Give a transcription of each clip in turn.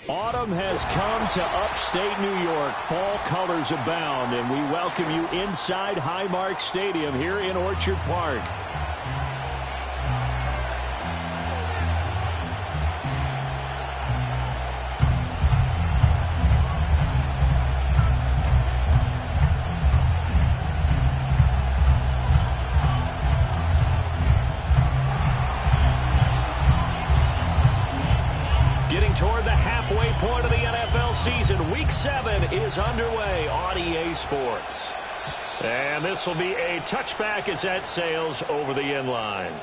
Autumn has come to upstate New York. Fall colors abound, and we welcome you inside Highmark Stadium here in Orchard Park. Toward the halfway point of the NFL season. Week 7 is underway on EA Sports. And this will be a touchback as that sails over the end line.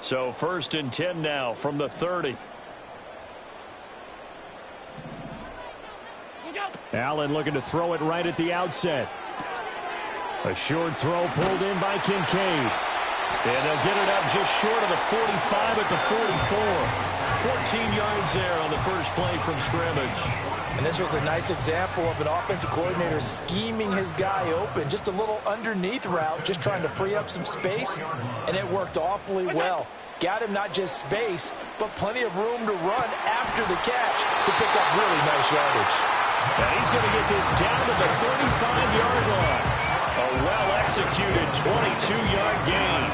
So 1st and 10 now from the 30. Allen looking to throw it right at the outset. A short throw pulled in by Kincaid. And they'll get it up just short of the 45 at the 44. 14 yards there on the first play from scrimmage. And this was a nice example of an offensive coordinator scheming his guy open. Just a little underneath route, just trying to free up some space, and it worked awfully well. Got him not just space, but plenty of room to run after the catch to pick up really nice yardage. And he's going to get this down to the 35-yard line. A well-executed 22-yard gain.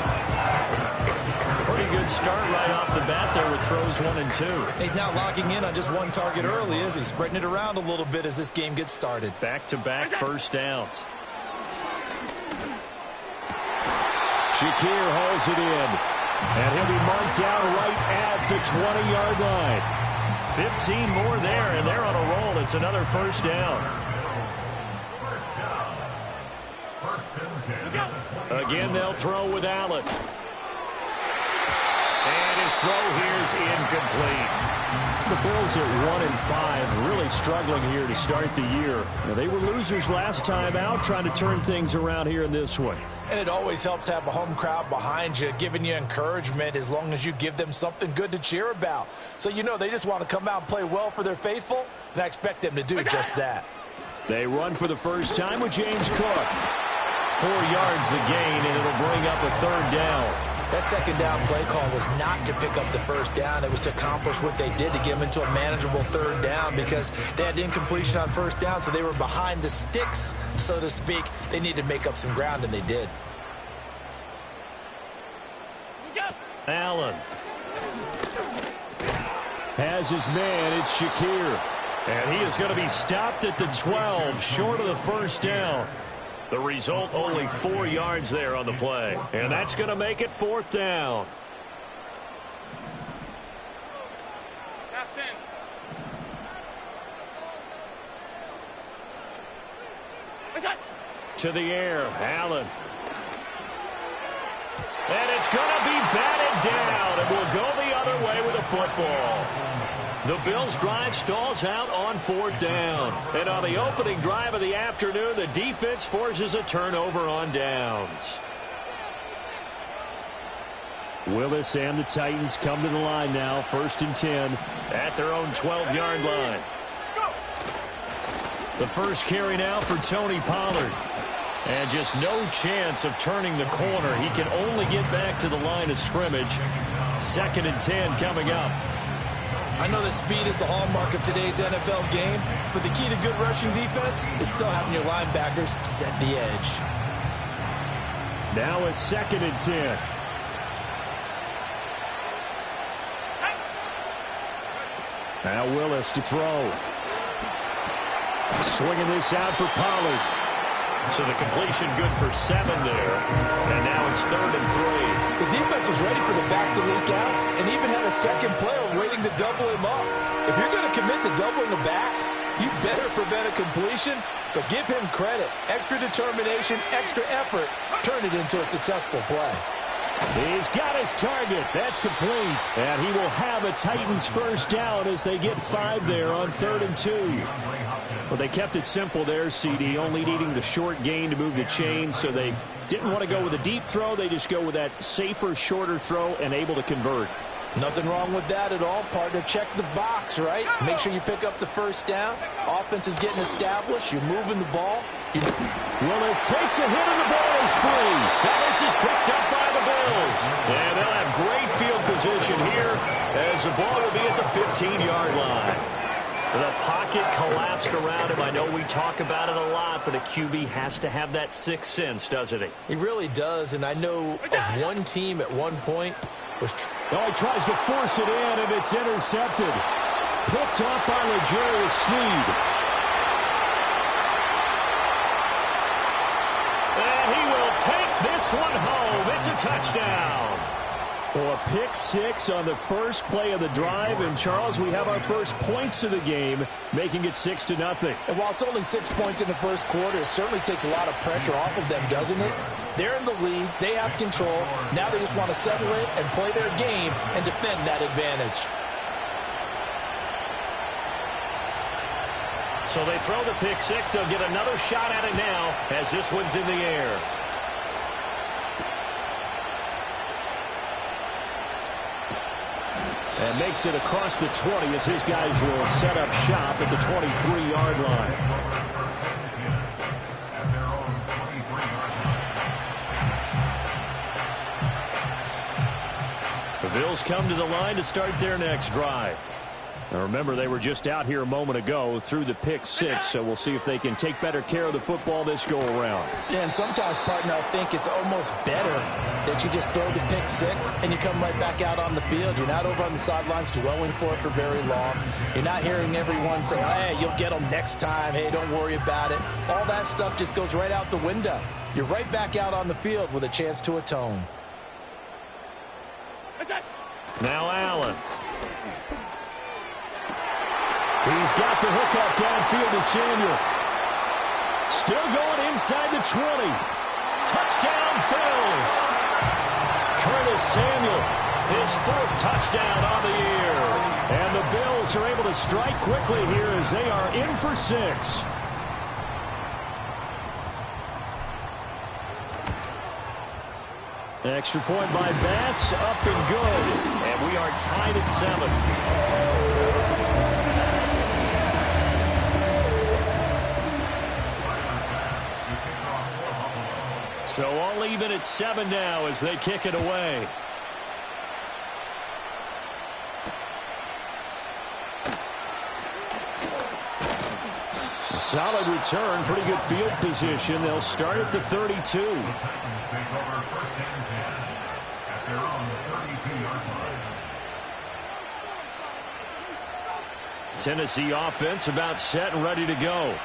Pretty good start right off the bat there with throws 1 and 2. He's not locking in on just one target early, is he? Spreading it around a little bit as this game gets started. Back-to-back first downs. Shakir hauls it in. And he'll be marked down right at the 20-yard line. 15 more there, and they're on a roll. It's another first down. Again, they'll throw with Allen. And his throw here is incomplete. The Bills at 1-5, really struggling here to start the year. Now, they were losers last time out, trying to turn things around here in this one. And it always helps to have a home crowd behind you, giving you encouragement as long as you give them something good to cheer about. So you know they just want to come out and play well for their faithful, and I expect them to do just that. They run for the first time with James Cook. 4 yards the gain, and it'll bring up a third down. That second down play call was not to pick up the first down. It was to accomplish what they did to get them into a manageable third down because they had incompletion on first down, so they were behind the sticks, so to speak. They needed to make up some ground, and they did. Allen has his man. It's Shakir. And he is going to be stopped at the 12, short of the first down. The result, only 4 yards there on the play. And that's going to make it 4th down. To the air, Allen. And it's going to be batted down, and we'll go the other way with the football. The Bills' drive stalls out on 4th down. And on the opening drive of the afternoon, the defense forces a turnover on downs. Willis and the Titans come to the line now, 1st and 10 at their own 12-yard line. The first carry now for Tony Pollard. And just no chance of turning the corner. He can only get back to the line of scrimmage. 2nd and 10 coming up. I know that speed is the hallmark of today's NFL game, but the key to good rushing defense is still having your linebackers set the edge. Now a 2nd and 10. Now Willis to throw. Swinging this out for Pollard. So the completion good for 7 there. And now it's 3rd and 3. The defense was ready for the back to leak out and even had a second player waiting to double him up. If you're going to commit to doubling the back, you better prevent a completion, but give him credit. Extra determination, extra effort, turn it into a successful play. He's got his target. That's complete. And he will have a Titans first down as they get 5 there on 3rd and 2. Well, they kept it simple there, CD, only needing the short gain to move the chain, so they didn't want to go with a deep throw. They just go with that safer, shorter throw and able to convert. Nothing wrong with that at all, partner. Check the box, right? Make sure you pick up the first down. Offense is getting established. You're moving the ball. Willis takes a hit and the ball is free. Now this is picked up by the Bills. And they'll have great field position here as the ball will be at the 15-yard line. The pocket collapsed around him. I know we talk about it a lot, but a QB has to have that sixth sense, doesn't he? He really does, and I know of one team at one point was... He tries to force it in, and it's intercepted. Picked up by L'Jarius Sneed. And he will take this one home. It's a touchdown. Well, a pick six on the first play of the drive. And, Charles, we have our first points of the game, making it 6-0. And while it's only 6 points in the first quarter, it certainly takes a lot of pressure off of them, doesn't it? They're in the lead. They have control. Now they just want to settle it and play their game and defend that advantage. So they throw the pick six. They'll get another shot at it now as this one's in the air. And makes it across the 20 as his guys will set up shop at the 23-yard line. The Bills come to the line to start their next drive. Now remember, they were just out here a moment ago through the pick six, so we'll see if they can take better care of the football this go-around. Yeah, and sometimes, partner, I think it's almost better that you just throw the pick six and you come right back out on the field. You're not over on the sidelines dwelling for it for very long. You're not hearing everyone say, hey, you'll get them next time. Hey, don't worry about it. All that stuff just goes right out the window. You're right back out on the field with a chance to atone. Now Allen. He's got the hook up downfield to Samuel. Still going inside the 20. Touchdown, Bills. Curtis Samuel, his fourth touchdown on the year. And the Bills are able to strike quickly here as they are in for 6. Extra point by Bass, up and good. And we are tied at 7. So all even at 7 now as they kick it away. A solid return, pretty good field position. They'll start at the 32. Tennessee offense about set and ready to go.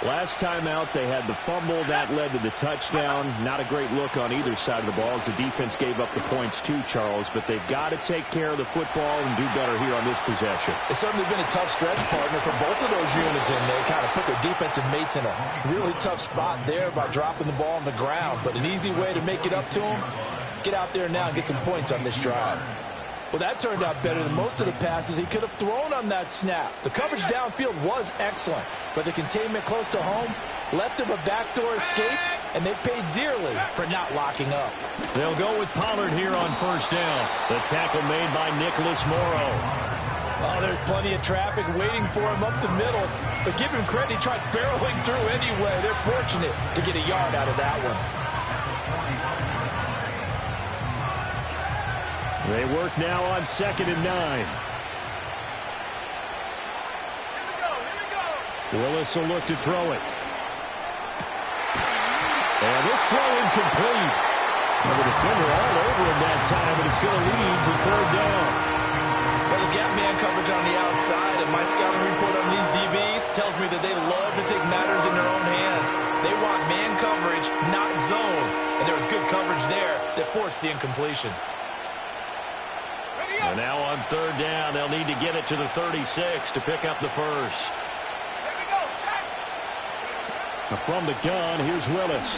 Last time out, they had the fumble. That led to the touchdown. Not a great look on either side of the ball as the defense gave up the points too, Charles. But they've got to take care of the football and do better here on this possession. It's certainly been a tough stretch, partner, for both of those units in there. Kind of put their defensive mates in a really tough spot there by dropping the ball on the ground. But an easy way to make it up to them, get out there now and get some points on this drive. Well, that turned out better than most of the passes he could have thrown on that snap. The coverage downfield was excellent, but the containment close to home left him a backdoor escape, and they paid dearly for not locking up. They'll go with Pollard here on first down. The tackle made by Nicholas Morrow. Oh, there's plenty of traffic waiting for him up the middle, but give him credit, he tried barreling through anyway. They're fortunate to get a yard out of that one. They work now on 2nd and 9. Willis will look to throw it. And this throw incomplete. And the defender all over him that time, and it's going to lead to 3rd down. Well, they've got man coverage on the outside, and my scouting report on these DBs tells me that they love to take matters in their own hands. They want man coverage, not zone. And there was good coverage there that forced the incompletion. And now on 3rd down, they'll need to get it to the 36 to pick up the first. From the gun, here's Willis.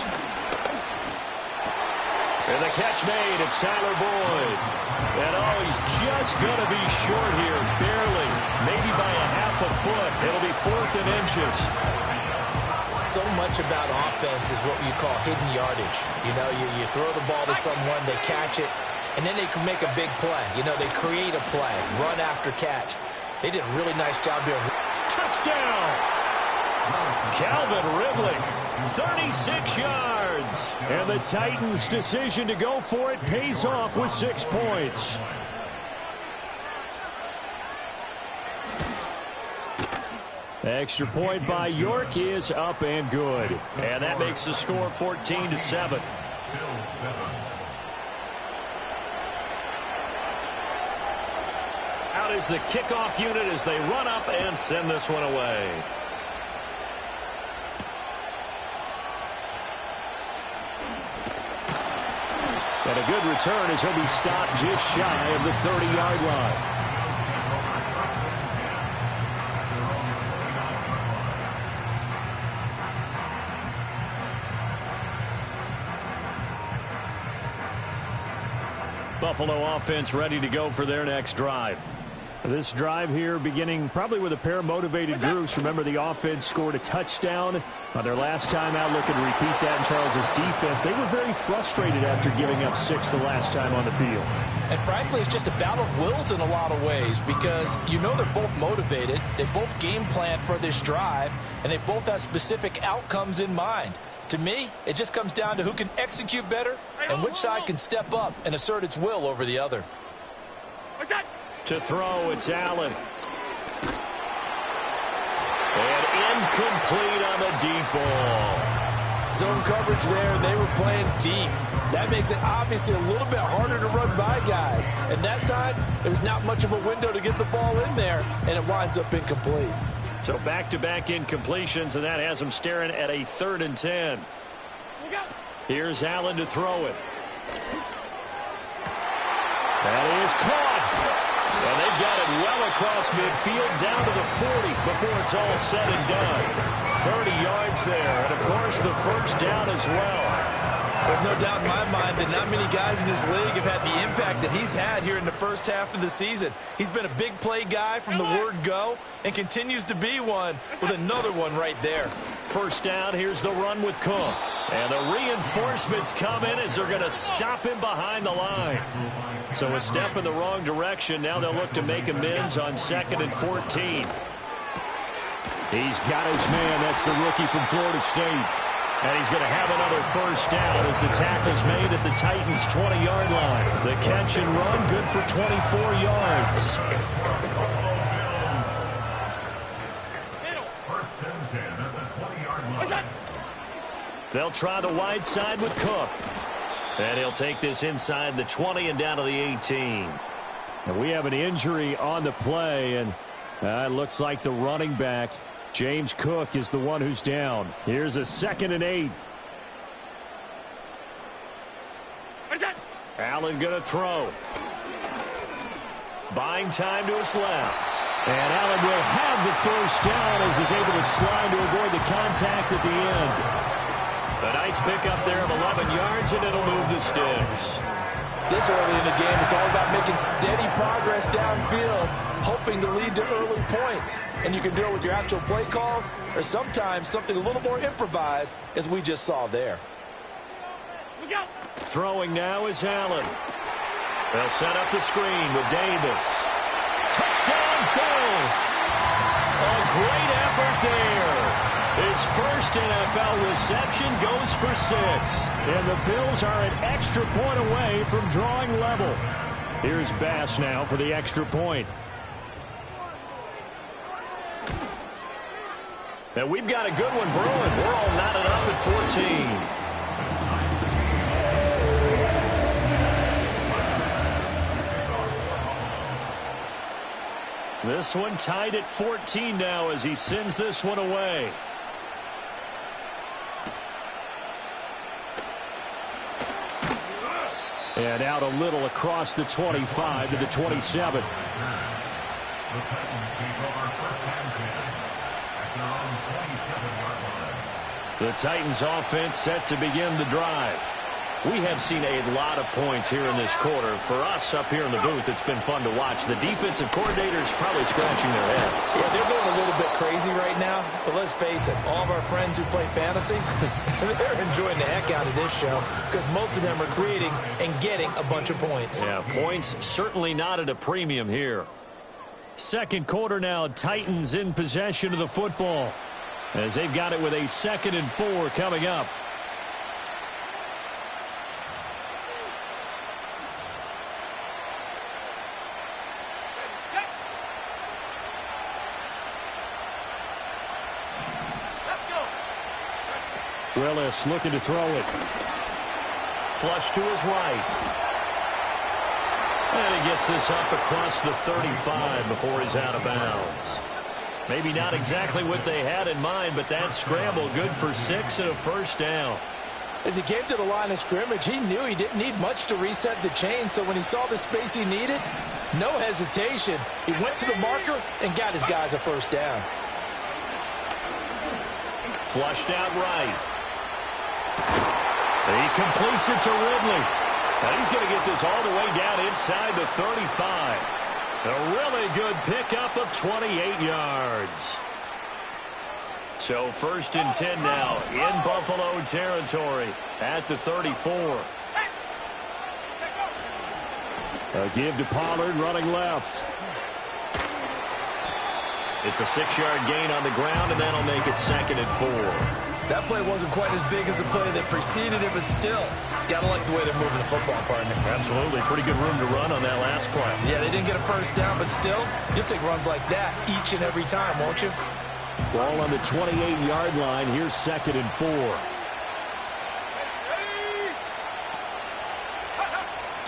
And the catch made, it's Tyler Boyd. And he's just going to be short here, barely, maybe by a half a foot. It'll be 4th and inches. So much about offense is what you call hidden yardage. You know, you throw the ball to someone, they catch it, and then they can make a big play. You know, they create a play, run after catch. They did a really nice job there. Touchdown! Calvin Ridley, 36 yards. And the Titans' decision to go for it pays off with 6 points. Extra point by York is up and good. And that makes the score 14-7. Out is the kickoff unit as they run up and send this one away. And a good return as he'll be stopped just shy of the 30-yard line. Buffalo offense ready to go for their next drive. This drive here beginning probably with a pair of motivated groups. Remember, the offense scored a touchdown on their last time out. Looking to repeat that in Charles's defense. They were very frustrated after giving up 6 the last time on the field. And frankly, it's just a battle of wills in a lot of ways because you know they're both motivated. They both game plan for this drive, and they both have specific outcomes in mind. To me, it just comes down to who can execute better and which side can step up and assert its will over the other. To throw, it's Allen. And incomplete on the deep ball. Zone coverage there, and they were playing deep. That makes it obviously a little bit harder to run by guys. And that time, there's not much of a window to get the ball in there, and it winds up incomplete. So back-to-back incompletions, and that has them staring at a 3rd and 10. Here's Allen to throw it. That is caught. And they've got it well across midfield down to the 40 before it's all said and done. 30 yards there, and of course the first down as well. There's no doubt in my mind that not many guys in this league have had the impact that he's had here in the first half of the season. He's been a big play guy from the word go and continues to be one with another one right there. First down, here's the run with Cook. And the reinforcements come in as they're going to stop him behind the line. So a step in the wrong direction. Now they'll look to make amends on 2nd and 14. He's got his man. That's the rookie from Florida State. And he's going to have another first down as the tackle's made at the Titans' 20-yard line. The catch and run, good for 24 yards. They'll try the wide side with Cook. And he'll take this inside the 20 and down to the 18. And we have an injury on the play, and it looks like the running back, James Cook, is the one who's down. Here's a 2nd and 8. Allen going to throw. Buying time to his left. And Allen will have the first down as he's able to slide to avoid the contact at the end. A nice pickup there of 11 yards, and it'll move the sticks. This early in the game, it's all about making steady progress downfield, hoping to lead to early points. And you can do it with your actual play calls, or sometimes something a little more improvised, as we just saw there. Throwing now is Allen. They'll set up the screen with Davis. Touchdown, Bills! A great effort there. His first NFL reception goes for 6. And the Bills are an extra point away from drawing level. Here's Bass now for the extra point. And we've got a good one brewing. We're all knotted up at 14. This one tied at 14 now as he sends this one away. And out a little across the 25 to the 27. The Titans offense set to begin the drive. We have seen a lot of points here in this quarter. For us up here in the booth, it's been fun to watch. The defensive coordinators probably scratching their heads. Yeah, they're going a little bit crazy right now. But let's face it, all of our friends who play fantasy, they're enjoying the heck out of this show because most of them are creating and getting a bunch of points. Yeah, points certainly not at a premium here. Second quarter now, Titans in possession of the football as they've got it with a 2nd and 4 coming up. Willis looking to throw it. Flush to his right. And he gets this up across the 35 before he's out of bounds. Maybe not exactly what they had in mind, but that scramble good for 6 and a first down. As he came to the line of scrimmage, he knew he didn't need much to reset the chain, so when he saw the space he needed, no hesitation. He went to the marker and got his guys a first down. Flushed out right. He completes it to Ridley. Now he's going to get this all the way down inside the 35. A really good pickup of 28 yards. So 1st and 10 now in Buffalo territory at the 34. A give to Pollard running left. It's a 6-yard gain on the ground, and that'll make it 2nd and 4. That play wasn't quite as big as the play that preceded it, but still, gotta like the way they're moving the football, partner. Absolutely. Pretty good room to run on that last play. Yeah, they didn't get a first down, but still, you'll take runs like that each and every time, won't you? Ball on the 28-yard line. Here's 2nd and 4.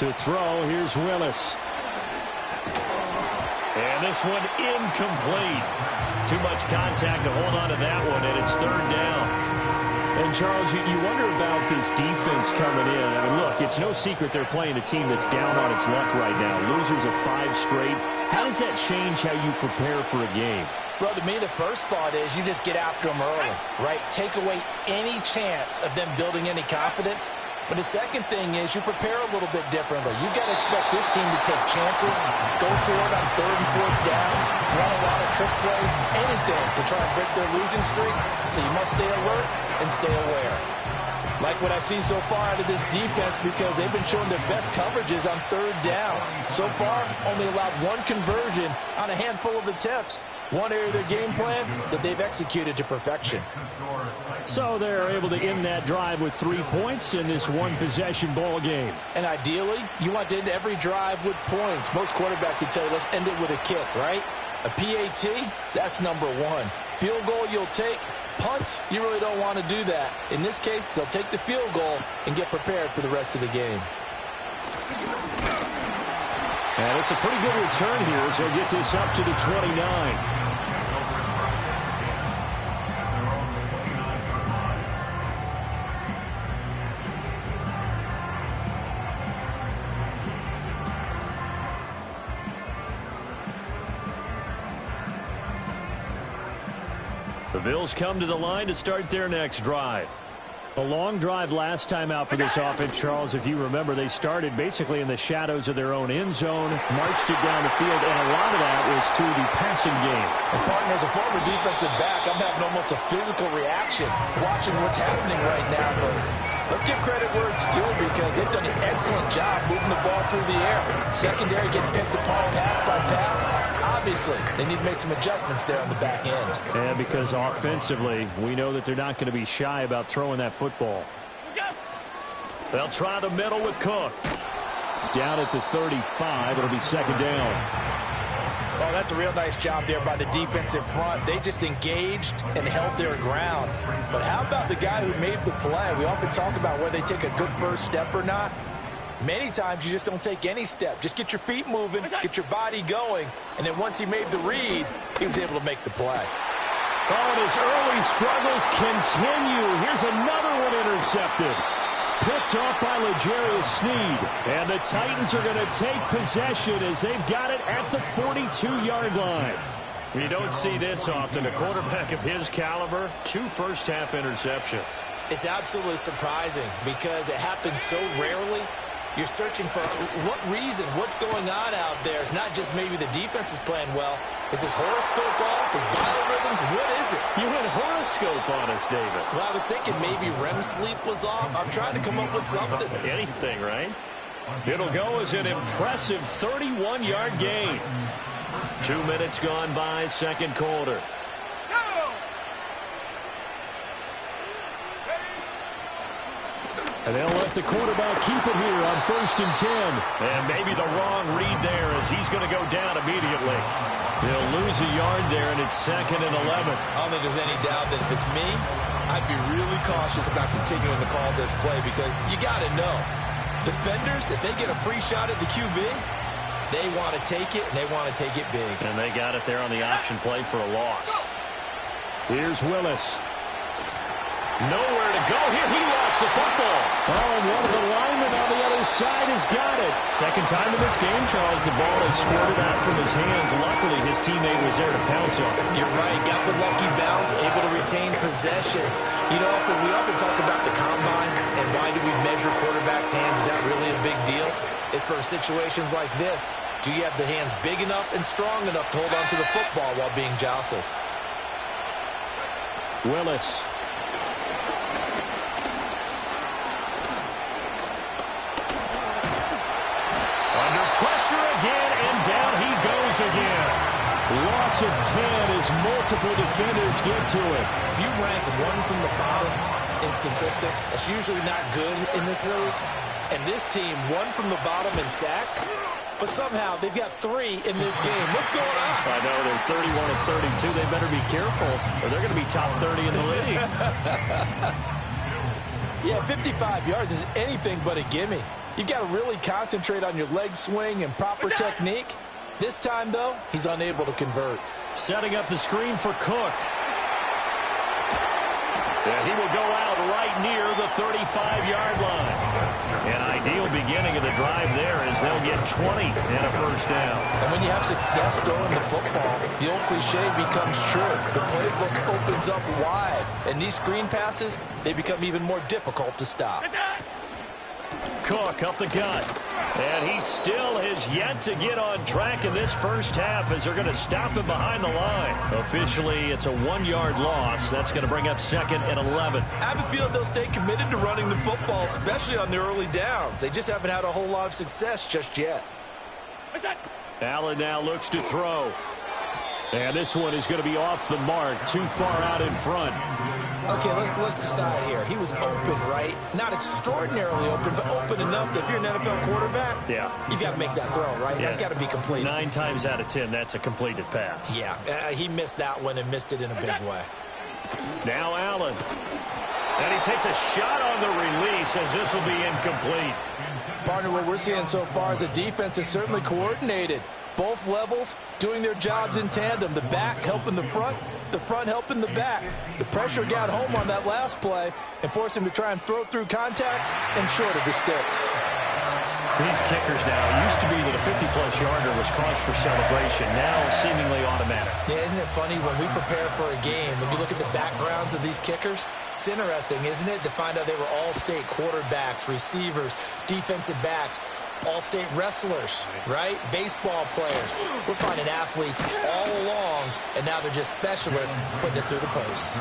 To throw, here's Willis. And this one incomplete. Too much contact to hold on to that one, and it's 3rd down. And, Charles, you wonder about this defense coming in. I mean, look, it's no secret they're playing a team that's down on its luck right now. Losers of 5 straight. How does that change how you prepare for a game? Well, to me, the first thought is you just get after them early, right? Take away any chance of them building any confidence. But the second thing is you prepare a little bit differently. You've got to expect this team to take chances, go for it on 3rd and 4th downs, run a lot of trick plays, anything to try and break their losing streak. So you must stay alert and stay aware. Like what I see so far out of this defense because they've been showing their best coverages on 3rd down. So far, only allowed 1 conversion on a handful of attempts. One area of their game plan that they've executed to perfection. So they're able to end that drive with 3 points in this one-possession ball game. And ideally, you want to end every drive with points. Most quarterbacks would tell you, let's end it with a kick, right? A PAT, that's number 1. Field goal you'll take. Punts, you really don't want to do that. In this case, they'll take the field goal and get prepared for the rest of the game. And it's a pretty good return here as they'll get this up to the 29. The Bills come to the line to start their next drive. A long drive last time out for this offense, Charles. If you remember, they started basically in the shadows of their own end zone, marched it down the field, and a lot of that was through the passing game. And partner, as a former defensive back, I'm having almost a physical reaction watching what's happening right now. But let's give credit where it's due because they've done an excellent job moving the ball through the air. Secondary getting picked apart pass by pass. Obviously, they need to make some adjustments there on the back end. And because offensively, we know that they're not going to be shy about throwing that football. They'll try the middle with Cook. Down at the 35, it'll be 2nd down. Oh, that's a real nice job there by the defensive front. They just engaged and held their ground. But how about the guy who made the play? We often talk about whether they take a good first step or not. Many times you just don't take any step. Just get your feet moving, get your body going, and then once he made the read, he was able to make the play. Oh, and his early struggles continue. Here's another one intercepted. Picked off by L'Jarius Sneed. And the Titans are going to take possession as they've got it at the 42-yard line. You don't see this often. A quarterback of his caliber, 2 first-half interceptions. It's absolutely surprising because it happens so rarely. You're searching for what reason, what's going on out there. It's not just maybe the defense is playing well. Is his horoscope off? His biorhythms? What is it? You went horoscope on us, David. Well, I was thinking maybe REM sleep was off. I'm trying to come up with something. Anything, right? It'll go as an impressive 31-yard gain. 2 minutes gone by, second quarter. And they'll let the quarterback keep it here on 1st and 10. And maybe the wrong read there as he's going to go down immediately. He'll lose a yard there, and it's 2nd and 11. I don't think there's any doubt that if it's me, I'd be really cautious about continuing to call this play because you got to know, defenders, if they get a free shot at the QB, they want to take it, and they want to take it big. And they got it there on the option play for a loss. Here's Willis. Nowhere to go here. He lost the football. Oh, and one of the linemen on the other side has got it. Second time in this game, Charles, the ball has squirted out from his hands. Luckily, his teammate was there to pounce on it. You're right. Got the lucky bounce, able to retain possession. You know, we often talk about the combine and why do we measure quarterbacks' hands. Is that really a big deal? It's for situations like this. Do you have the hands big enough and strong enough to hold on to the football while being jostled? Willis. Pressure again, and down he goes again. Loss of 10 as multiple defenders get to it. If you rank one from the bottom in statistics, that's usually not good in this league. And this team, one from the bottom in sacks, but somehow they've got 3 in this game. What's going on? I know, they're 31 of 32. They better be careful, or they're going to be top 30 in the league. Yeah, 55 yards is anything but a gimme. You've got to really concentrate on your leg swing and proper technique. This time, though, he's unable to convert. Setting up the screen for Cook. And he will go out right near the 35-yard line. An ideal beginning of the drive there as they'll get 20 and a first down. And when you have success throwing the football, the old cliche becomes true. The playbook opens up wide. And these screen passes, they become even more difficult to stop. Cook up the gut. And he still has yet to get on track in this first half as they're going to stop him behind the line. Officially, it's a 1-yard loss. That's going to bring up 2nd and 11. I have a feeling they'll stay committed to running the football, especially on their early downs. They just haven't had a whole lot of success just yet. Allen now looks to throw. And this one is going to be off the mark, too far out in front. Okay, let's decide here. He was open, right? Not extraordinarily open, but open enough that if you're an NFL quarterback, you've got to make that throw, right? Yeah. That's got to be complete. 9 times out of 10, that's a completed pass. Yeah, he missed that one and missed it in a big way. Now Allen. And he takes a shot on the release as this will be incomplete. Partner, what we're seeing so far is a defense is certainly coordinated. Both levels doing their jobs in tandem. The back helping the front helping the back. The pressure got home on that last play and forced him to try and throw through contact and short of the sticks. These kickers now, it used to be that a 50-plus yarder was cause for celebration. Now seemingly automatic. Yeah, isn't it funny when we prepare for a game, when you look at the backgrounds of these kickers, it's interesting, isn't it, to find out they were all-state quarterbacks, receivers, defensive backs, all-state wrestlers, right? Baseball players. We're finding athletes all along, and now they're just specialists putting it through the posts.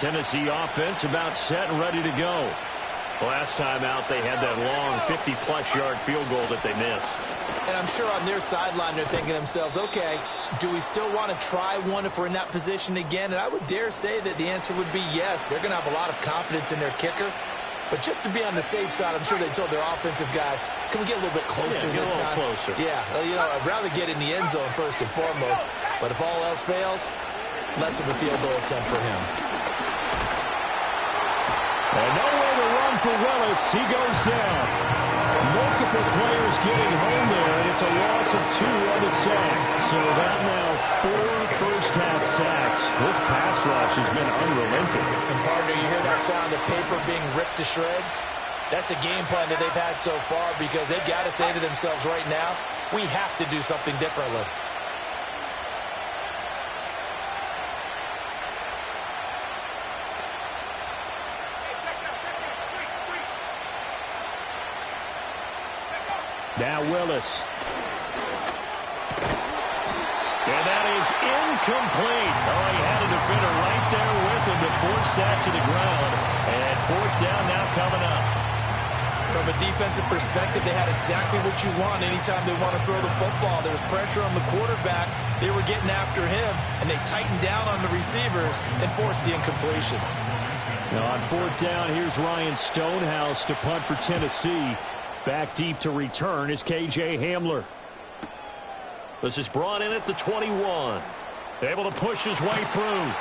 Tennessee offense about set and ready to go. Last time out, they had that long 50-plus yard field goal that they missed. And I'm sure on their sideline, they're thinking to themselves, okay, do we still want to try one if we're in that position again? And I would dare say that the answer would be yes. They're going to have a lot of confidence in their kicker. But just to be on the safe side, I'm sure they told their offensive guys, can we get a little bit closer this time? Closer. Yeah, you know, I'd rather get in the end zone first and foremost. But if all else fails, less of a field goal attempt for him. And nowhere to run for Willis. He goes down. Multiple players getting home there, and it's a loss of 2 on the sack. So that now 4 first-half sacks. This pass rush has been unrelenting. And, partner, you hear that sound of paper being ripped to shreds? That's the game plan that they've had so far because they've got to say to themselves right now, we have to do something differently. Now Willis. And that is incomplete. Oh, he had a defender right there with him to force that to the ground. And fourth down now coming up. From a defensive perspective, they had exactly what you want anytime they want to throw the football. There was pressure on the quarterback. They were getting after him, and they tightened down on the receivers and forced the incompletion. Now on fourth down, here's Ryan Stonehouse to punt for Tennessee. Back deep to return is K.J. Hamler. This is brought in at the 21. Able to push his way through.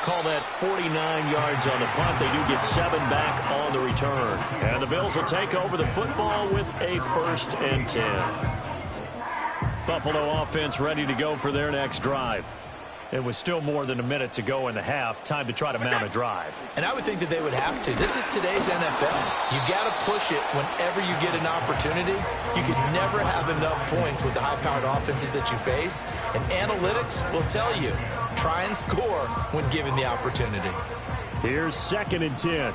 Call that 49 yards on the punt. They do get 7 back on the return. And the Bills will take over the football with a 1st and 10. Buffalo offense ready to go for their next drive. It was still more than a minute to go in the half. Time to try to mount a drive. And I would think that they would have to. This is today's NFL. You got to push it whenever you get an opportunity. You can never have enough points with the high-powered offenses that you face. And analytics will tell you, try and score when given the opportunity. Here's 2nd and 10.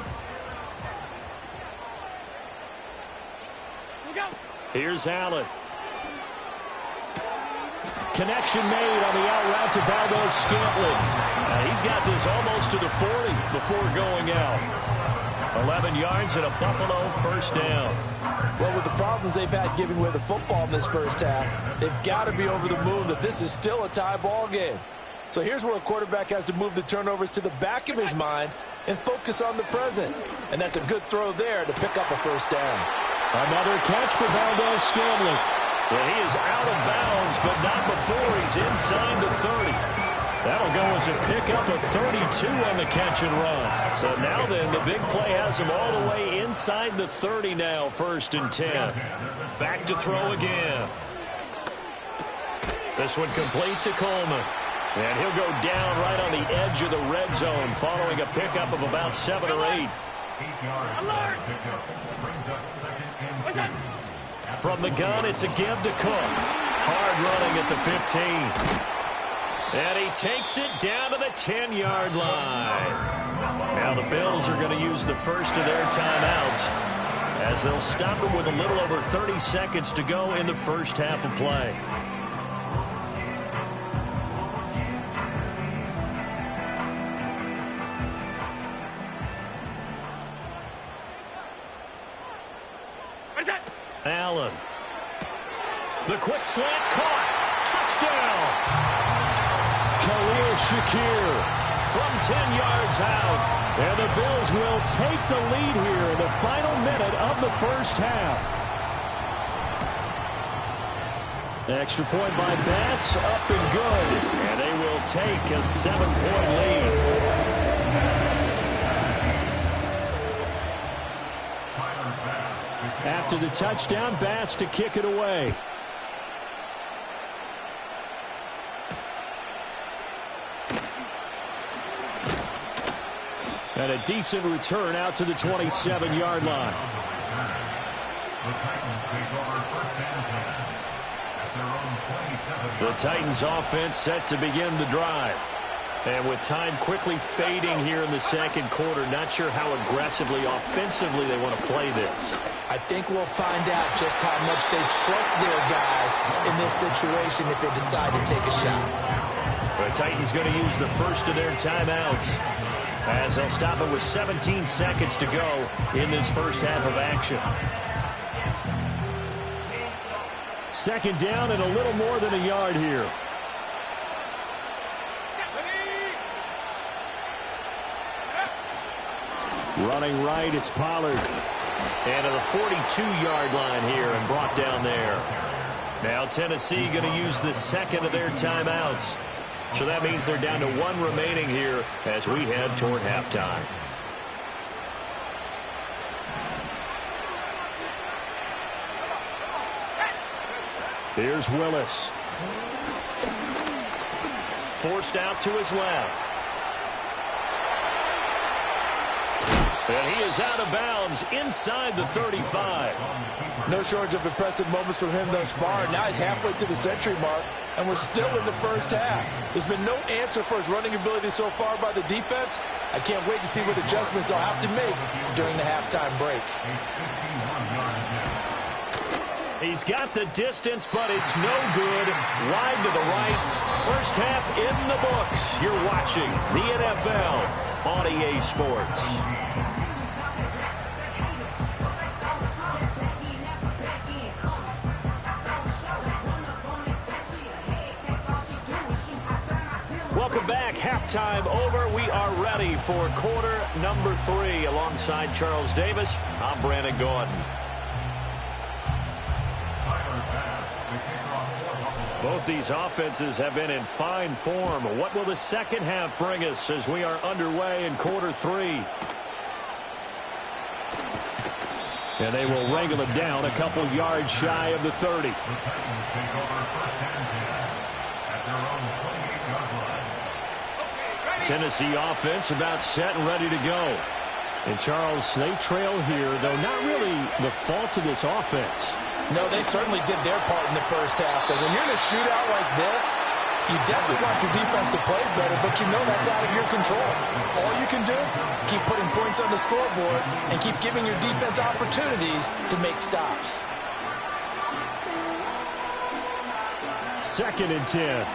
Here's Allen. Connection made on the out route to Valdes-Scantling. He's got this almost to the 40 before going out. 11 yards and a Buffalo 1st down. Well, with the problems they've had giving away the football in this first half, they've got to be over the moon that this is still a tie ball game. So here's where a quarterback has to move the turnovers to the back of his mind and focus on the present. And that's a good throw there to pick up a 1st down. Another catch for Valdes-Scantling. And he is out of bounds, but not before he's inside the 30. That'll go as a pickup of 32 on the catch and run. So now then, the big play has him all the way inside the 30 now, 1st and 10. Back to throw again. This one complete to Coleman. And he'll go down right on the edge of the red zone following a pickup of about 7 or 8. From the gun, it's a give to Cook. Hard running at the 15. And he takes it down to the 10-yard line. Now the Bills are going to use the first of their timeouts as they'll stop him with a little over 30 seconds to go in the first half of play. Allen. The quick slant caught. Touchdown. Khalil Shakir from 10 yards out. And the Bills will take the lead here in the final minute of the first half. Extra point by Bass, up and good. And they will take a 7-point lead. After the touchdown, Bass to kick it away. And a decent return out to the 27-yard line. The Titans offense set to begin the drive. And with time quickly fading here in the second quarter, not sure how aggressively, offensively they want to play this. I think we'll find out just how much they trust their guys in this situation if they decide to take a shot. The Titans going to use the first of their timeouts as they'll stop it with 17 seconds to go in this first half of action. 2nd down and a little more than a yard here. Running right, it's Pollard. And to the 42-yard line here and brought down there. Now Tennessee going to use the second of their timeouts. So that means they're down to 1 remaining here as we head toward halftime. Here's Willis. Forced out to his left. And he is out of bounds inside the 35. No shortage of impressive moments from him thus far. Now he's halfway to the century mark, and we're still in the first half. There's been no answer for his running ability so far by the defense. I can't wait to see what adjustments they'll have to make during the halftime break. He's got the distance, but it's no good. Wide to the right. First half in the books. You're watching the NFL on EA Sports. Welcome back. Halftime over. We are ready for quarter number 3. Alongside Charles Davis, I'm Brandon Gaudin. Both these offenses have been in fine form. What will the second half bring us as we are underway in quarter 3? And they will wrangle it down a couple yards shy of the 30. Tennessee offense about set and ready to go. And Charles, they trail here, though not really the fault of this offense. No, they certainly did their part in the first half. But when you're in a shootout like this, you definitely want your defense to play better, but you know that's out of your control. All you can do, keep putting points on the scoreboard and keep giving your defense opportunities to make stops. 2nd and 10.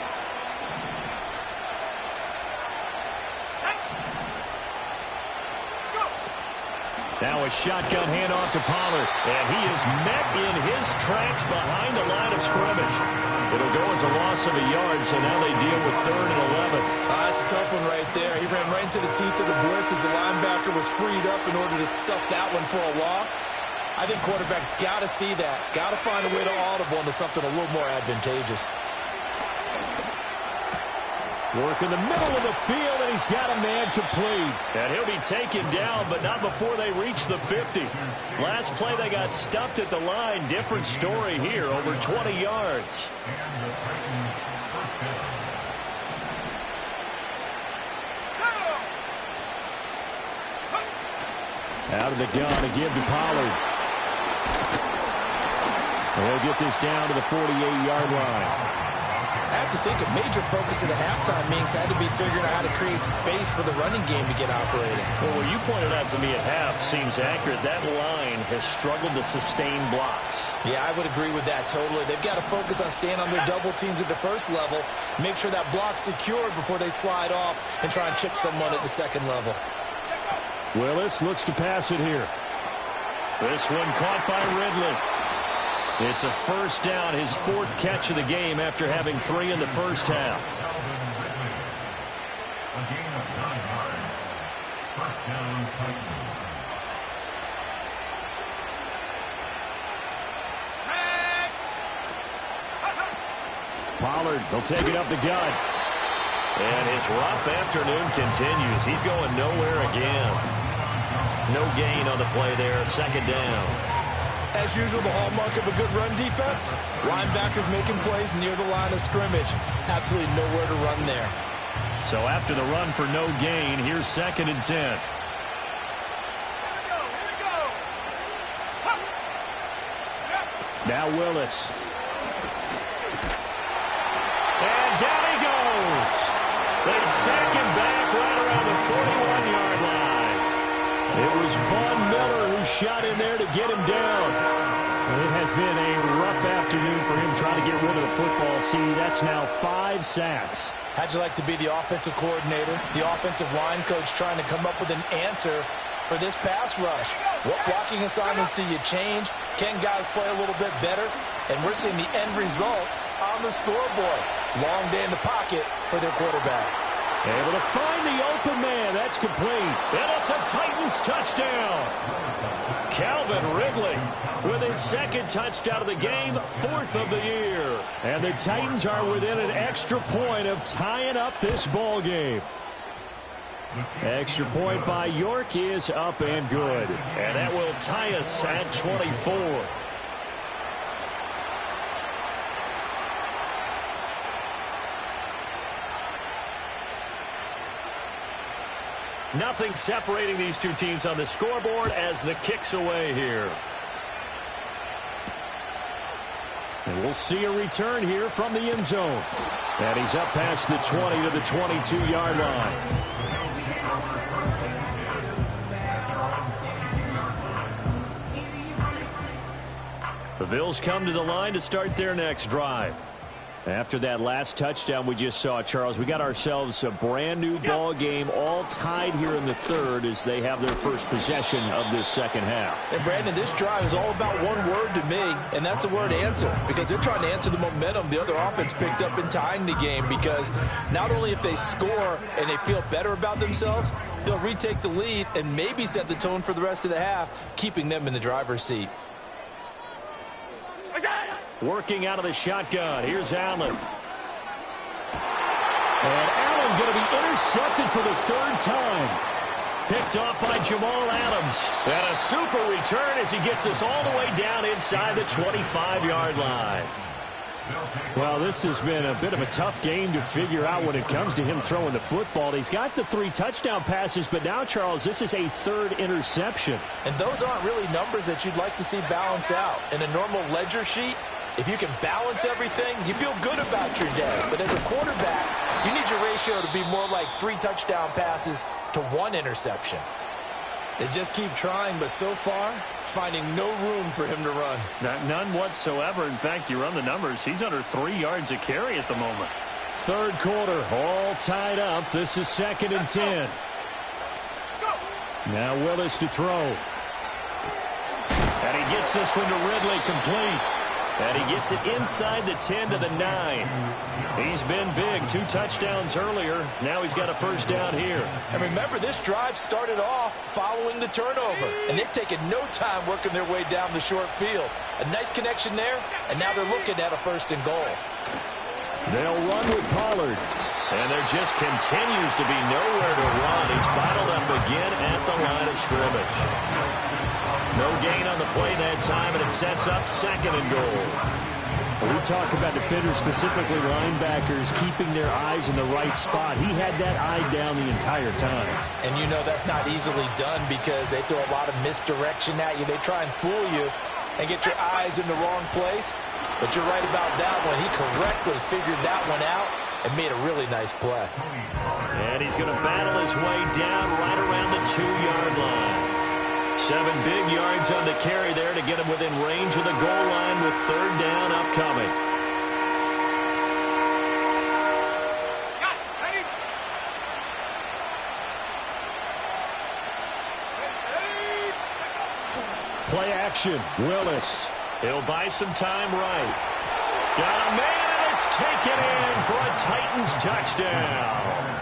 Now a shotgun handoff to Pollard, and he is met in his tracks behind the line of scrimmage. It'll go as a loss of a yard, so now they deal with 3rd and 11. That's a tough one right there. He ran right into the teeth of the blitz as the linebacker was freed up in order to stuff that one for a loss. I think quarterbacks got to see that. Got to find a way to audible into something a little more advantageous. Work in the middle of the field, and he's got a man complete. And he'll be taken down, but not before they reach the 50. Last play, they got stuffed at the line. Different story here, over 20 yards. Out of the gun, a give to Pollard. And they'll get this down to the 48-yard line. I have to think a major focus of the halftime meetings had to be figuring out how to create space for the running game to get operating. Well, what you pointed out to me at half seems accurate. That line has struggled to sustain blocks. Yeah, I would agree with that totally. They've got to focus on staying on their double teams at the first level, make sure that block's secured before they slide off and try and chip someone at the second level. Willis looks to pass it here. This one caught by Ridley. It's a first down, his 4th catch of the game after having 3 in the first half. Pollard will take it up the gut. And his rough afternoon continues. He's going nowhere again. No gain on the play there, 2nd down. As usual, the hallmark of a good run defense, linebackers making plays near the line of scrimmage. Absolutely nowhere to run there. So after the run for no gain, here's 2nd and 10. Now Willis. And down he goes. They sack him back right around the 41-yard line. It was Von Miller who shot in there to get him down. It has been a rough afternoon for him trying to get rid of the football. See, that's now 5 sacks. How'd you like to be the offensive coordinator, the offensive line coach trying to come up with an answer for this pass rush? What blocking assignments do you change? Can guys play a little bit better? And we're seeing the end result on the scoreboard. Long day in the pocket for their quarterback. Able to find the open man. That's complete. And it's a Titans touchdown. Calvin Ridley with his 2nd touchdown of the game, 4th of the year. And the Titans are within an extra point of tying up this ball game. Extra point by York is up and good. And that will tie us at 24. Nothing separating these two teams on the scoreboard as the kick's away here. And we'll see a return here from the end zone. And he's up past the 20 to the 22-yard line. The Bills come to the line to start their next drive. After that last touchdown we just saw, Charles, we got ourselves a brand-new ball game, all tied here in the third as they have their first possession of this second half. And, Brandon, this drive is all about one word to me, and that's the word answer, because they're trying to answer the momentum the other offense picked up in tying the game, because not only if they score and they feel better about themselves, they'll retake the lead and maybe set the tone for the rest of the half, keeping them in the driver's seat. Working out of the shotgun. Here's Allen. And Allen going to be intercepted for the third time. Picked off by Jamal Adams. And a super return as he gets us all the way down inside the 25-yard line. Well, this has been a bit of a tough game to figure out when it comes to him throwing the football. He's got the 3 touchdown passes, but now, Charles, this is a third interception. And those aren't really numbers that you'd like to see balance out. In a normal ledger sheet, if you can balance everything, you feel good about your day. But as a quarterback, you need your ratio to be more like 3 touchdown passes to 1 interception. They just keep trying, but so far, finding no room for him to run. None whatsoever. In fact, you run the numbers, he's under 3 yards a carry at the moment. Third quarter, all tied up. This is 2nd and 10. Now Willis to throw. And he gets this one to Ridley, complete. And he gets it inside the 10 to the 9. He's been big. 2 touchdowns earlier. Now he's got a first down here. And remember, this drive started off following the turnover. And they've taken no time working their way down the short field. A nice connection there, and now they're looking at a 1st and goal. They'll run with Pollard. And there just continues to be nowhere to run. He's bottled up again at the line of scrimmage. No gain on the play that time, and it sets up 2nd and goal. We talk about defenders, specifically linebackers, keeping their eyes in the right spot. He had that eye down the entire time. And you know that's not easily done because they throw a lot of misdirection at you. They try and fool you and get your eyes in the wrong place. But you're right about that one. He correctly figured that one out and made a really nice play. And he's going to battle his way down right around the 2-yard line. 7 big yards on the carry there to get him within range of the goal line with 3rd down upcoming. Play action. Willis. He'll buy some time right. Got a man, and it's taken in for a Titans touchdown.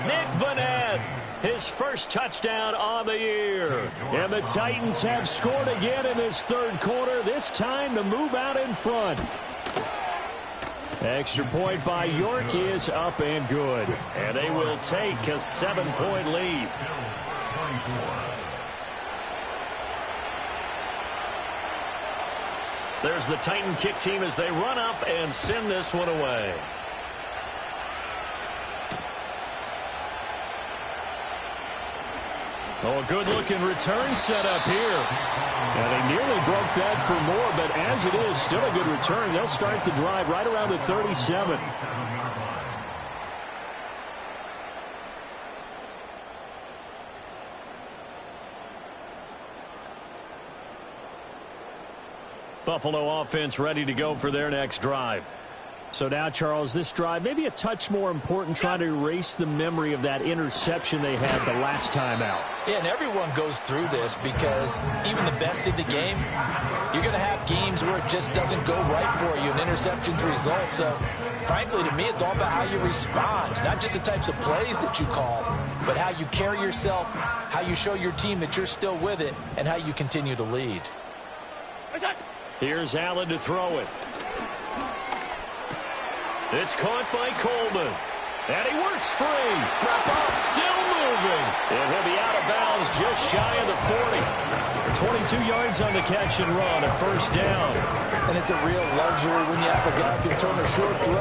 Nick Vannett, his first touchdown on the year. And the Titans have scored again in this third quarter, this time to move out in front. Extra point by York is up and good. And they will take a 7-point lead. There's the Titan kick team as they run up and send this one away. Oh, a good-looking return set up here. And they nearly broke that for more, but as it is, still a good return. They'll start the drive right around the 37. Buffalo offense ready to go for their next drive. So now, Charles, this drive maybe a touch more important, trying to erase the memory of that interception they had the last time out. Yeah, and everyone goes through this because even the best in the game, you're going to have games where it just doesn't go right for you and interceptions result. So, frankly, to me, it's all about how you respond, not just the types of plays that you call, but how you carry yourself, how you show your team that you're still with it, and how you continue to lead. Here's Allen to throw it. It's caught by Coleman. And he works free. Wrap up. Still moving. And he'll be out of bounds just shy of the 40. 22 yards on the catch and run, a first down. And it's a real luxury when you have a guy who can turn a short throw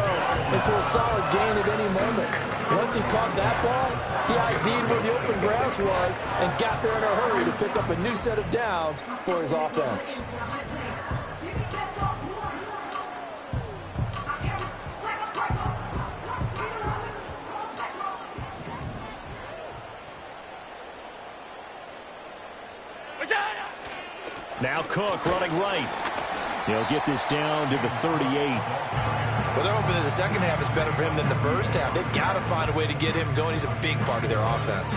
into a solid gain at any moment. Once he caught that ball, he ID'd where the open grass was and got there in a hurry to pick up a new set of downs for his offense. Now Cook running right. He'll get this down to the 38. Well, they're hoping that the second half is better for him than the first half. They've got to find a way to get him going. He's a big part of their offense.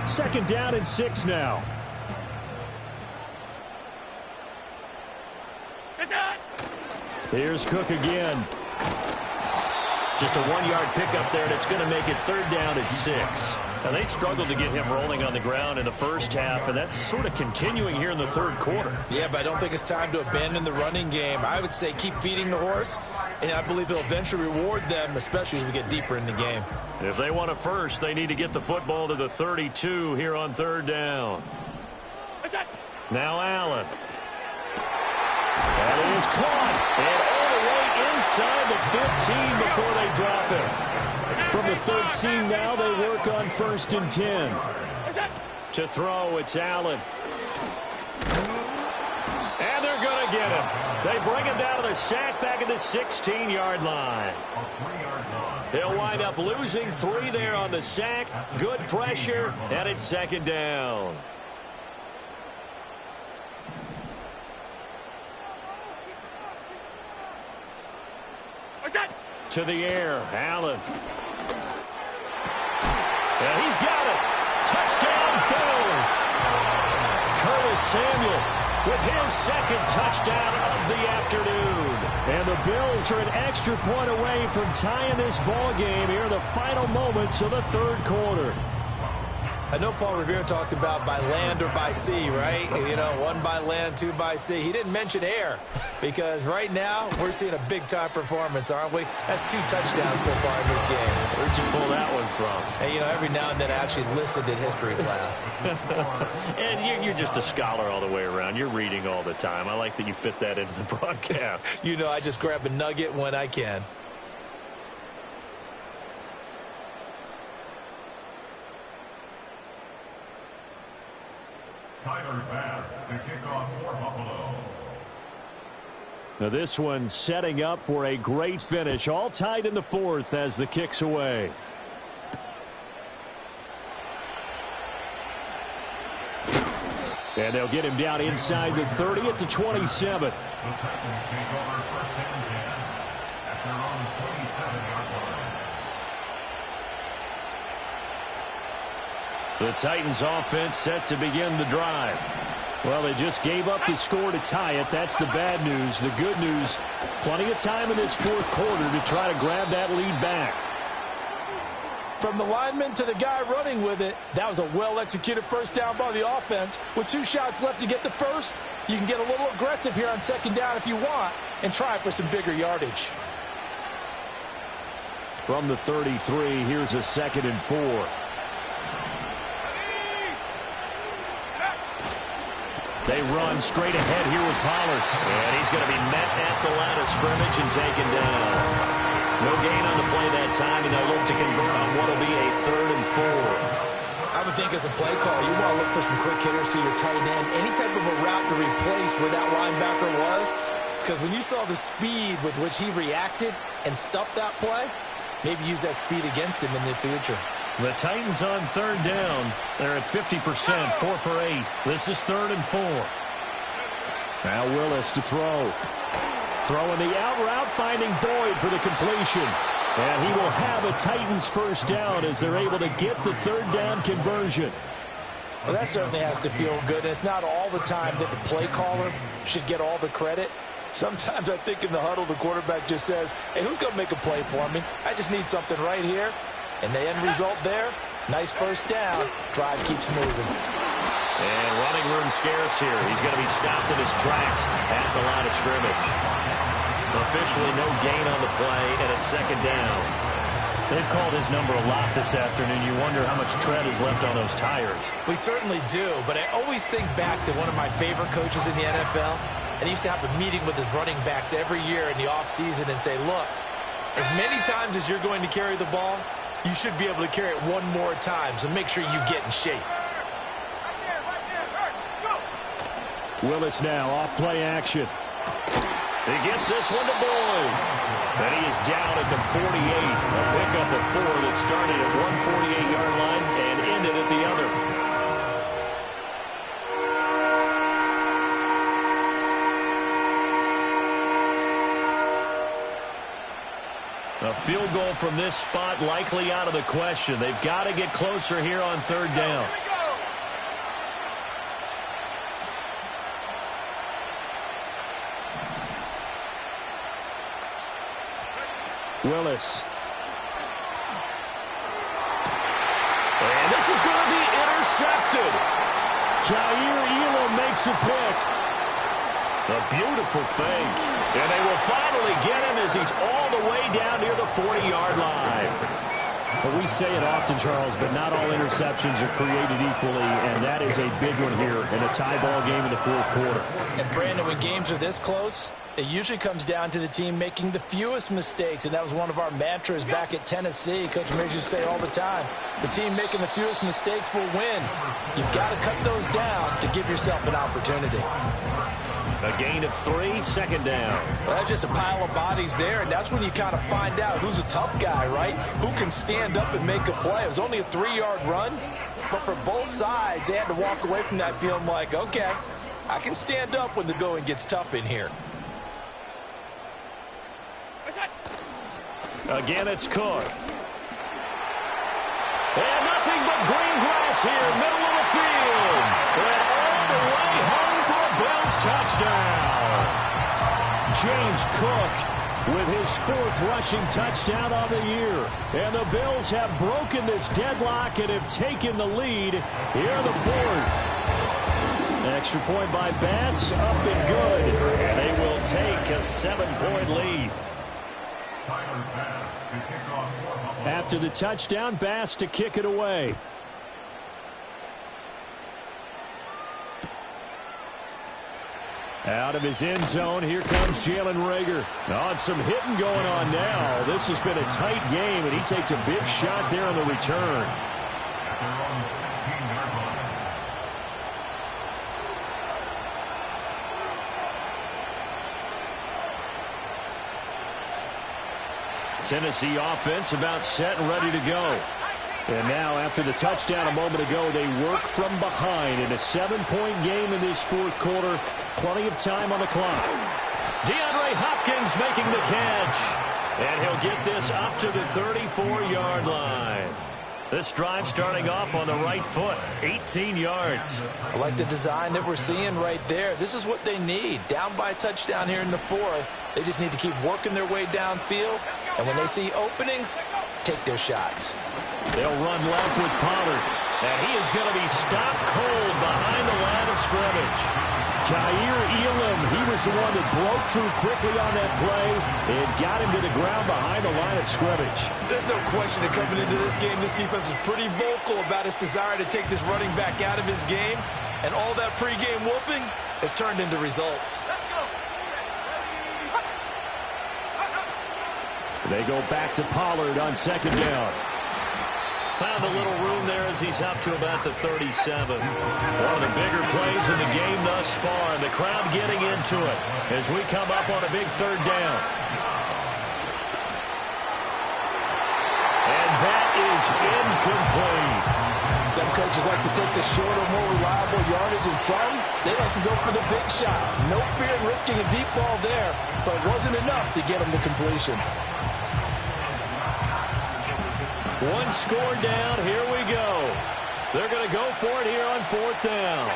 Second down and 6 now. Here's Cook again. Just a 1-yard pickup there, and it's going to make it third down and 6. Now, they struggled to get him rolling on the ground in the first half, and that's sort of continuing here in the third quarter. Yeah, but I don't think it's time to abandon the running game. I would say keep feeding the horse, and I believe he'll eventually reward them, especially as we get deeper in the game. If they want a first, they need to get the football to the 32 here on third down. Now Allen. That is caught, and all the way inside the 15 before they drop it. From the 13 now, they work on first and 10. To throw, it's Allen. And they're going to get him. They bring him down to the sack back at the 16-yard line. They'll wind up losing 3 there on the sack. Good pressure, and it's second down. To the air, Allen. And he's got it. Touchdown, Bills. Curtis Samuel with his second touchdown of the afternoon. And the Bills are an extra point away from tying this ball game here in the final moments of the third quarter. I know Paul Revere talked about by land or by sea, right? You know, 1 by land, 2 by sea. He didn't mention air because right now we're seeing a big-time performance, aren't we? That's 2 touchdowns so far in this game. Where'd you pull that one from? Hey, you know, every now and then I actually listened in history class. And you're just a scholar all the way around. You're reading all the time. I like that you fit that into the broadcast. You know, I just grab a nugget when I can. Tyler Bass, the kickoff for Buffalo. Now this one setting up for a great finish. All tied in the fourth as the kick's away. And they'll get him down inside the 30 at the 27. The Titans offense set to begin the drive. Well, they just gave up the score to tie it. That's the bad news. The good news, plenty of time in this fourth quarter to try to grab that lead back. From the lineman to the guy running with it, that was a well-executed first down by the offense. With 2 shots left to get the first, you can get a little aggressive here on second down if you want and try for some bigger yardage. From the 33, here's a 2nd and 4. They run straight ahead here with Pollard. And he's going to be met at the line of scrimmage and taken down. No gain on the play that time, and they'll look to convert on what will be a 3rd and 4. I would think as a play call, you want to look for some quick hitters to your tight end. Any type of a route to replace where that linebacker was. Because when you saw the speed with which he reacted and stuffed that play, maybe use that speed against him in the future. The Titans on 3rd down. They're at 50%, 4 for 8. This is 3rd and 4. Now Willis to throw. Throwing the out route, finding Boyd for the completion. And he will have a Titans first down as they're able to get the 3rd down conversion. Well, that certainly has to feel good. And it's not all the time that the play caller should get all the credit. Sometimes I think in the huddle, the quarterback just says, hey, who's going to make a play for me? I just need something right here. And the end result there, nice first down. Drive keeps moving. And running room scarce here. He's going to be stopped in his tracks at the line of scrimmage. Officially no gain on the play, and it's 2nd down. They've called his number a lot this afternoon. You wonder how much tread is left on those tires. We certainly do, but I always think back to one of my favorite coaches in the NFL, and he used to have a meeting with his running backs every year in the offseason and say, look, as many times as you're going to carry the ball, you should be able to carry it one more time, so make sure you get in shape. Willis now off play action. He gets this one to Boyd. And he is down at the 48. A pickup of 4 that started at 148-yard line and ended at the other. A field goal from this spot likely out of the question. They've got to get closer here on third down. Willis. And this is going to be intercepted. Jair Elam makes a pick. A beautiful fake. And they will finally get him as he's all the way down near the 40-yard line. Well, we say it often, Charles, but not all interceptions are created equally, and that is a big one here in a tie ball game in the fourth quarter. And, Brandon, when games are this close, it usually comes down to the team making the fewest mistakes, and that was one of our mantras back at Tennessee. Coach Mears used to say all the time, the team making the fewest mistakes will win. You've got to cut those down to give yourself an opportunity. A gain of 3, second down. Well, that's just a pile of bodies there, and that's when you kind of find out who's a tough guy, right? Who can stand up and make a play. It was only a 3-yard run, but for both sides, they had to walk away from that feeling like, okay, I can stand up when the going gets tough in here. Again, it's Cook. And nothing but green grass here, middle of the field. And all the way home for a Bills touchdown. James Cook with his 4th rushing touchdown on the year. And the Bills have broken this deadlock and have taken the lead here in the 4th. Extra point by Bass, up and good. And they will take a 7-point lead. After the touchdown, Bass to kick it away. Out of his end zone, here comes Jalen Reagor. On some hitting going on now. This has been a tight game, and he takes a big shot there on the return. Tennessee offense about set and ready to go. And now, after the touchdown a moment ago, they work from behind in a 7-point game in this fourth quarter. Plenty of time on the clock. DeAndre Hopkins making the catch. And he'll get this up to the 34-yard line. This drive starting off on the right foot, 18 yards. I like the design that we're seeing right there. This is what they need. Down by a touchdown here in the 4th. They just need to keep working their way downfield. And when they see openings, take their shots. They'll run left with Pollard. And he is going to be stopped cold behind the line of scrimmage. Jair Elam, he was the one that broke through quickly on that play and got him to the ground behind the line of scrimmage. There's no question that coming into this game, this defense was pretty vocal about its desire to take this running back out of his game. And all that pregame whooping has turned into results. They go back to Pollard on second down. Found a little room there as he's up to about the 37. One of the bigger plays in the game thus far, and the crowd getting into it as we come up on a big third down. And that is incomplete. Some coaches like to take the shorter, more reliable yardage, and some, they like to go for the big shot. No fear in risking a deep ball there, but it wasn't enough to get them the completion. One score down. Here we go. They're going to go for it here on fourth down.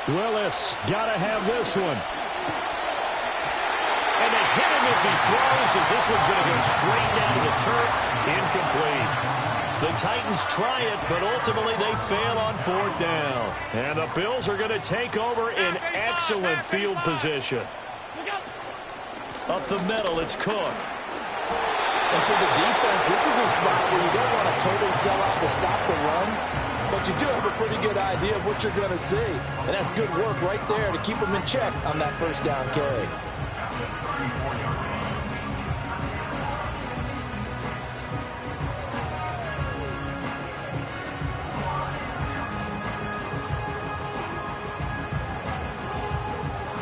Willis got to have this one. And they hit him as he throws, as this one's going to go straight down to the turf. Incomplete. The Titans try it, but ultimately they fail on fourth down. And the Bills are going to take over in excellent field position. Up the middle, it's Cook. And for the defense, this is a spot where you don't want a total sellout to stop the run, but you do have a pretty good idea of what you're going to see. And that's good work right there to keep them in check on that first down carry.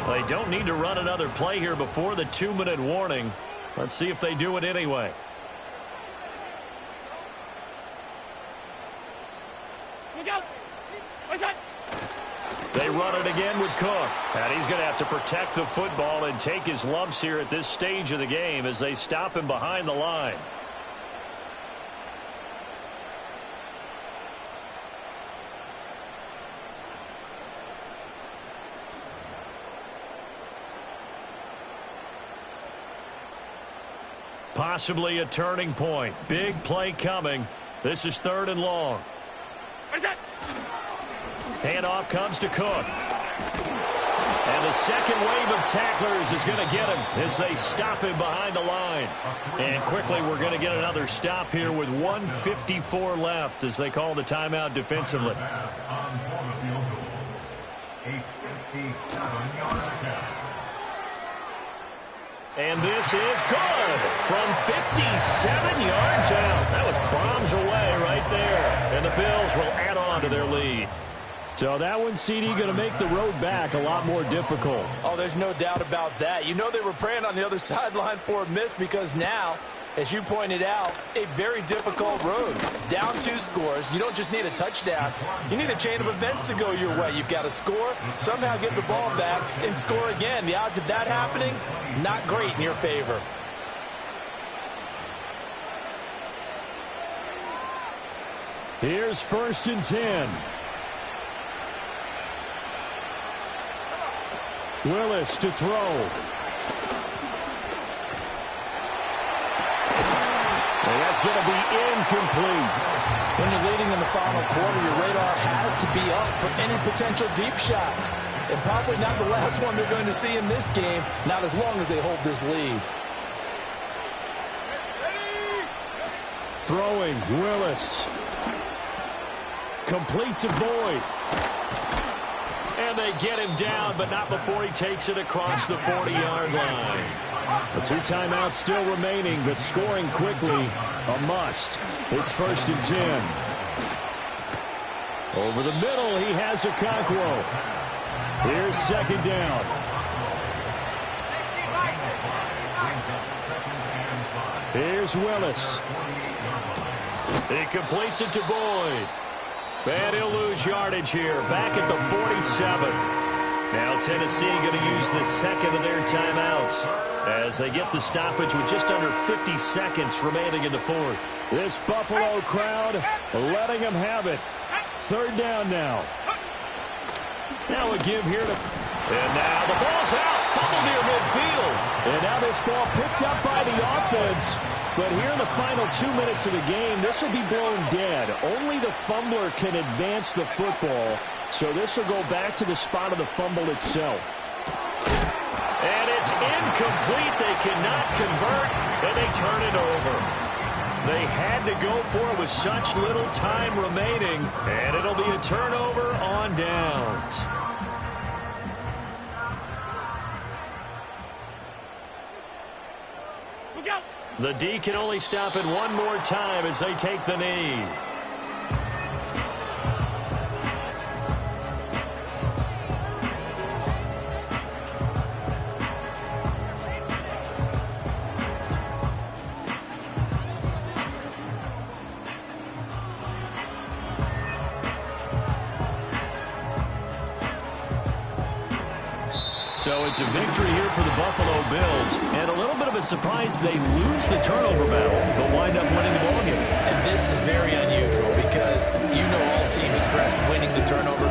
They don't need to run another play here before the 2-minute warning. Let's see if they do it anyway. They run it again with Cook. And he's going to have to protect the football and take his lumps here at this stage of the game as they stop him behind the line. Possibly a turning point. Big play coming. This is 3rd and long. Handoff comes to Cook. And the second wave of tacklers is going to get him as they stop him behind the line. And quickly we're going to get another stop here with 1:54 left as they call the timeout defensively. And this is good from 57 yards out. That was bombs away right there. And the Bills will add on to their lead. So that one, CD, going to make the road back a lot more difficult. Oh, there's no doubt about that. You know they were praying on the other sideline for a miss because now, as you pointed out, a very difficult road. Down 2 scores. You don't just need a touchdown. You need a chain of events to go your way. You've got to score, somehow get the ball back, and score again. The odds of that happening, not great in your favor. Here's 1st and 10. Willis to throw. And that's going to be incomplete. When you're leading in the final quarter, your radar has to be up for any potential deep shots. And probably not the last one they're going to see in this game, not as long as they hold this lead. Throwing, Willis. Complete to Boyd. And they get him down, but not before he takes it across the 40-yard line. The 2 timeouts still remaining, but scoring quickly, a must. It's 1st and 10. Over the middle, he has Okonkwo. Here's 2nd down. Here's Willis. He completes it to Boyd. And he'll lose yardage here, back at the 47. Now Tennessee going to use the 2nd of their timeouts as they get the stoppage with just under 50 seconds remaining in the 4th. This Buffalo crowd letting them have it. 3rd down now. Now a give here to... And now the ball's out. Fumble near midfield. And now this ball picked up by the offense. But here in the final 2 minutes of the game, this will be blown dead. Only the fumbler can advance the football. So this will go back to the spot of the fumble itself. And it's incomplete. They cannot convert, and they turn it over. They had to go for it with such little time remaining, and it'll be a turnover on downs. The D can only stop it one more time as they take the knee. So it's a victory here for the Buffalo Bills, and a little bit of a surprise they lose the turnover battle, but wind up winning the ballgame. And this is very unusual because you know all teams stress winning the turnover